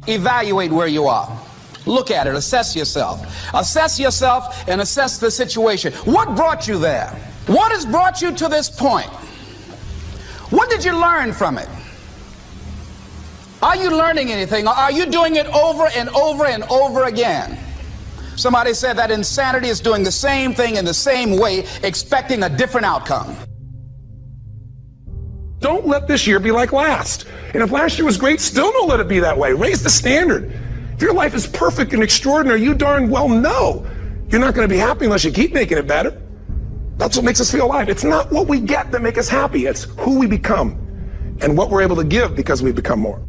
evaluate where you are. Look at it, assess yourself. Assess yourself and assess the situation. What brought you there? What has brought you to this point? What did you learn from it? Are you learning anything, or are you doing it over and over and over again? Somebody said that insanity is doing the same thing in the same way, expecting a different outcome. Don't let this year be like last. And if last year was great, still don't let it be that way. Raise the standard. If your life is perfect and extraordinary, you darn well know you're not going to be happy unless you keep making it better. That's what makes us feel alive. It's not what we get that makes us happy. It's who we become and what we're able to give because we become more.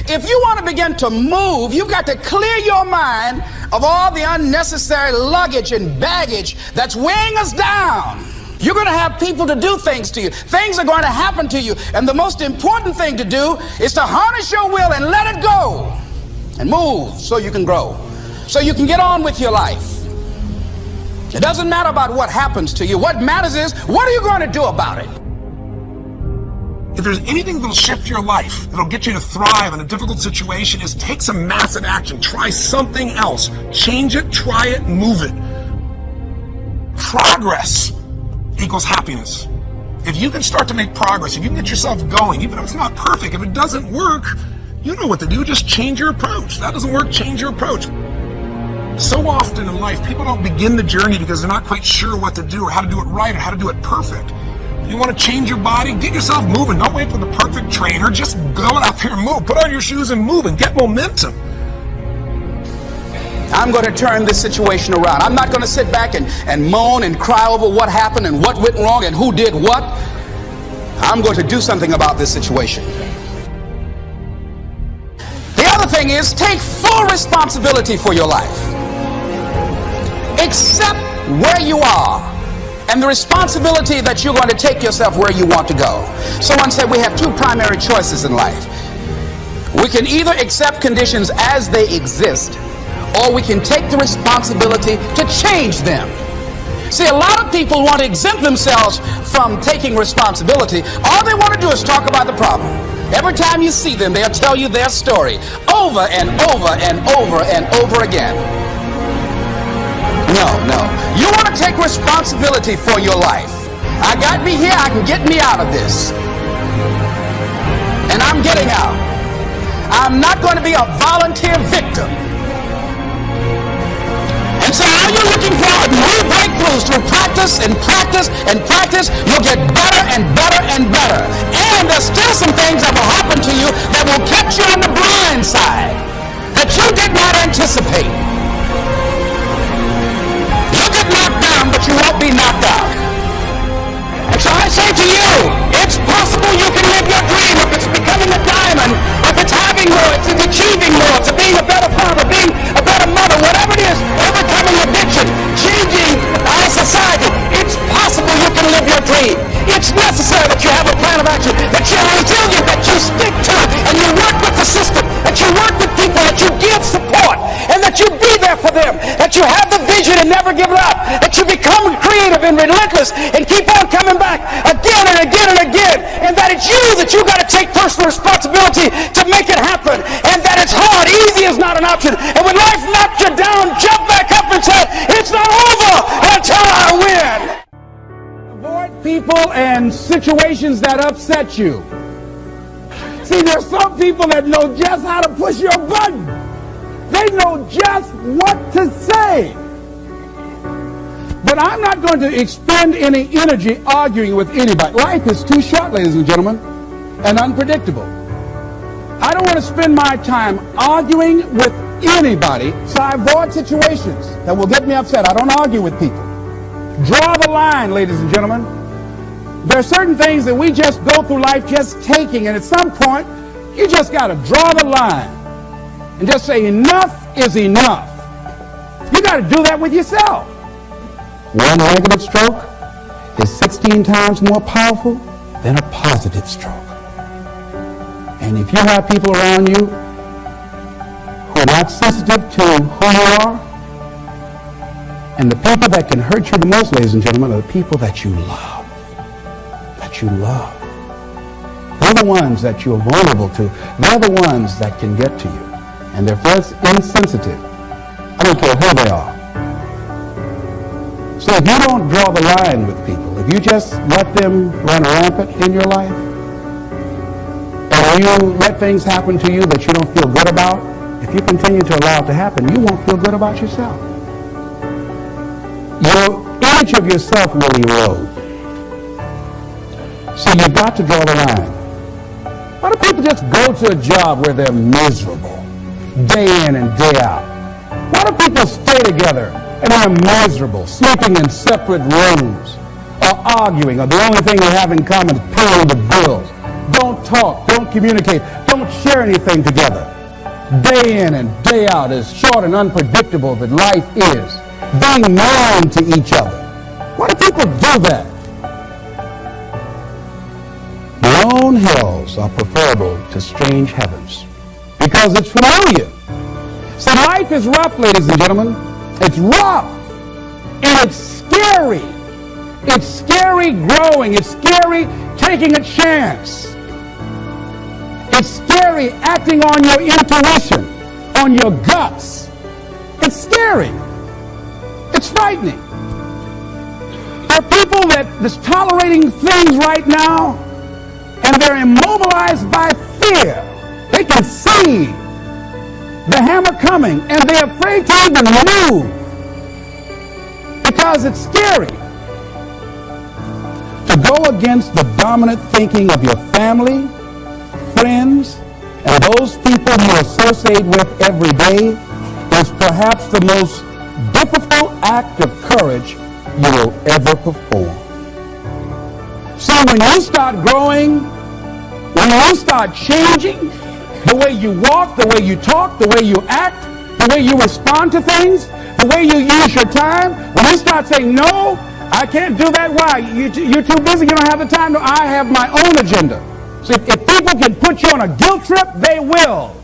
If you want to begin to move, you've got to clear your mind of all the unnecessary luggage and baggage that's weighing us down. You're going to have people to do things to you. Things are going to happen to you. And the most important thing to do is to harness your will and let it go and move so you can grow, so you can get on with your life. It doesn't matter about what happens to you. What matters is, what are you going to do about it? If there's anything that'll shift your life, that'll get you to thrive in a difficult situation, is take some massive action. Try something else. Change it, try it, move it. Progress equals happiness. If you can start to make progress, if you can get yourself going, even if it's not perfect, if it doesn't work, you know what to do. Just change your approach. That doesn't work, change your approach. So often in life, people don't begin the journey because they're not quite sure what to do or how to do it right or how to do it perfect. You want to change your body? Get yourself moving. Don't wait for the perfect trainer. Just go out there and move. Put on your shoes and move and get momentum. I'm going to turn this situation around. I'm not going to sit back and moan and cry over what happened and what went wrong and who did what. I'm going to do something about this situation. The other thing is, take full responsibility for your life. Accept where you are and the responsibility that you're going to take yourself where you want to go. Someone said we have two primary choices in life. We can either accept conditions as they exist, or we can take the responsibility to change them. See, a lot of people want to exempt themselves from taking responsibility. All they want to do is talk about the problem. Every time you see them, they'll tell you their story over and over and over and over again. No. You want to take responsibility for your life. I got me here, I can get me out of this. And I'm getting out. I'm not going to be a volunteer victim. And so are you looking for new breakthroughs through practice and practice and practice? You'll get better and better and better. And there's still some things that will happen to you that will catch you on the blind side that you did not anticipate. You'll get knocked down, but you won't be knocked out. And so I say to you, it's possible you can live your dream. If it's becoming a diamond, if it's having more, if it's achieving more, if it's being a better father, being a better mother, whatever it is, overcoming addiction, changing our society, it's possible you can live your dream. It's necessary that you have a plan of action, that you're resilient, that you stick to it, and you work with the system, that you work with people, that you give support, and that you be there for them, that you have the vision and never give it up, that you become creative and relentless and keep on coming back again and again and again, and that it's you that you got to take personal responsibility to make it happen, and that it's hard. Easy is not an option. And when life knocks you down, jump back up and say, it's not over until I win. Avoid people and situations that upset you. See, there's some people that know just how to push your button. They know just what to say. But I'm not going to expend any energy arguing with anybody. Life is too short, ladies and gentlemen, and unpredictable. I don't want to spend my time arguing with anybody, so I avoid situations that will get me upset. I don't argue with people. Draw the line, ladies and gentlemen. There are certain things that we just go through life just taking, and at some point, you just got to draw the line and just say enough is enough. You got to do that with yourself. One negative stroke is 16 times more powerful than a positive stroke. And if you have people around you who are not sensitive to who you are, and the people that can hurt you the most, ladies and gentlemen, are the people that you love. That you love. they're the ones that you're vulnerable to. They're the ones that can get to you. And they're insensitive. I don't care who they are. So if you don't draw the line with people, if you just let them run rampant in your life, and you let things happen to you that you don't feel good about, if you continue to allow it to happen, you won't feel good about yourself. Your image of yourself will erode. So you've got to draw the line. Why do people just go to a job where they're miserable, day in and day out? Why do people stay together and they're miserable, sleeping in separate rooms, or arguing, or the only thing they have in common is paying the bills? Don't talk, don't communicate, don't share anything together. Day in and day out, as short and unpredictable that life is, being known to each other. Why do people do that? Known hells are preferable to strange heavens because it's familiar. So life is rough, ladies and gentlemen. It's rough and it's scary. It's scary growing. It's scary taking a chance. It's scary acting on your intuition, on your guts. It's scary. It's frightening. There are people that's tolerating things right now, and they're immobilized by fear. They can see the hammer coming, and they're afraid to even move because it's scary. To go against the dominant thinking of your family, friends, and those people you associate with every day is perhaps the most difficult act of courage you will ever perform. So when you start growing, when you start changing, the way you walk, the way you talk, the way you act, the way you respond to things, the way you use your time, when you start saying, no, I can't do that. Why? You're too busy. You don't have the time. No, I have my own agenda. So if people can put you on a guilt trip, they will.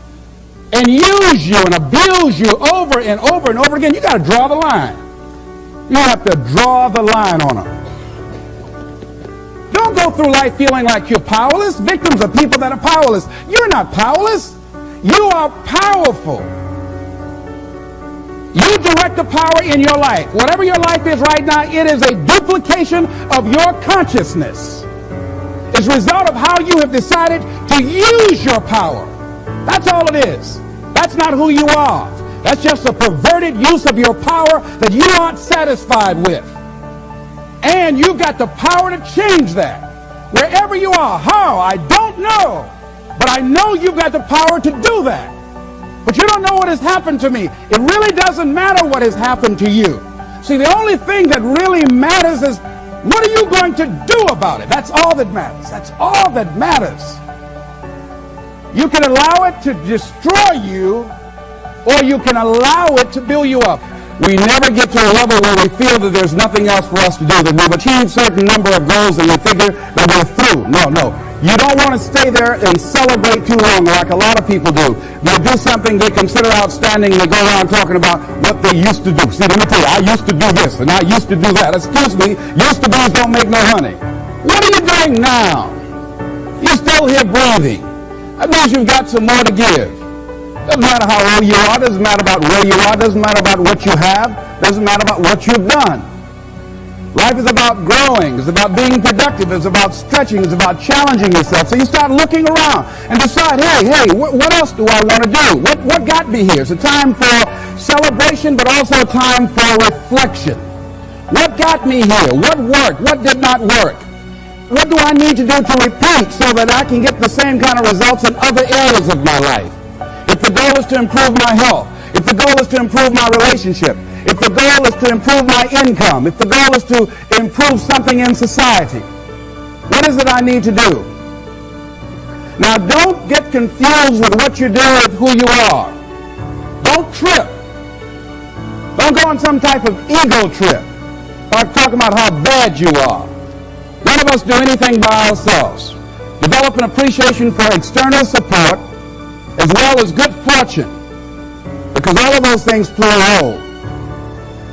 And use you and abuse you over and over and over again. You got to draw the line. You have to draw the line on them. Don't go through life feeling like you're powerless. Victims are people that are powerless. You're not powerless. You are powerful. You direct the power in your life. Whatever your life is right now, it is a duplication of your consciousness. It's a result of how you have decided to use your power. That's all it is. That's not who you are. That's just a perverted use of your power that you aren't satisfied with. And you've got the power to change that. Wherever you are, how? I don't know. But I know you've got the power to do that. But you don't know what has happened to me. It really doesn't matter what has happened to you. See, the only thing that really matters is what are you going to do about it? That's all that matters. That's all that matters. You can allow it to destroy you, or you can allow it to build you up. We never get to a level where we feel that there's nothing else for us to do, that we've achieved a certain number of goals and we figure that we're through. No. You don't want to stay there and celebrate too long like a lot of people do. They do something they consider outstanding and they go around talking about what they used to do. See, let me tell you, I used to do this and I used to do that. Excuse me, used to be's don't make no honey. What are you doing now? You're still here breathing. That means you've got some more to give. Doesn't matter how old you are, doesn't matter about where you are, doesn't matter about what you have, doesn't matter about what you've done. Life is about growing, it's about being productive, it's about stretching, it's about challenging yourself. So you start looking around and decide, hey, what else do I want to do? What got me here? It's a time for celebration, but also a time for reflection. What got me here? What worked? What did not work? What do I need to do to repeat so that I can get the same kind of results in other areas of my life? If the goal is to improve my health, if the goal is to improve my relationship, if the goal is to improve my income, if the goal is to improve something in society, what is it I need to do? Now, don't get confused with what you're doing with who you are. Don't trip. Don't go on some type of ego trip. Start talking about how bad you are. None of us do anything by ourselves. Develop an appreciation for external support as well as good fortune, because all of those things play a role.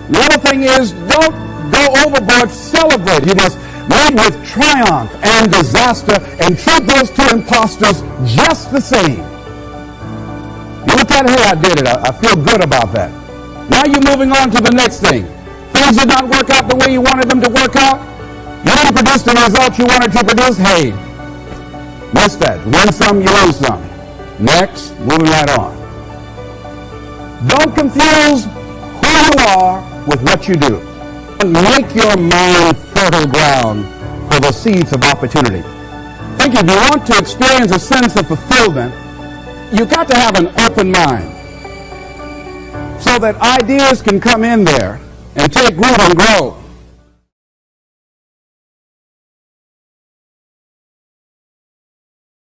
The other thing is, don't go overboard celebrating. You just, made with triumph and disaster, and treat those two imposters just the same. You look at it, hey, I did it. I feel good about that. Now you're moving on to the next thing. Things did not work out the way you wanted them to work out. You didn't produce the results you wanted to produce. Hey, missed that. Win some, you lose some. Next, moving right on. Don't confuse who you are with what you do. Make your mind fertile ground for the seeds of opportunity. I think if you want to experience a sense of fulfillment, you've got to have an open mind so that ideas can come in there and take root and grow.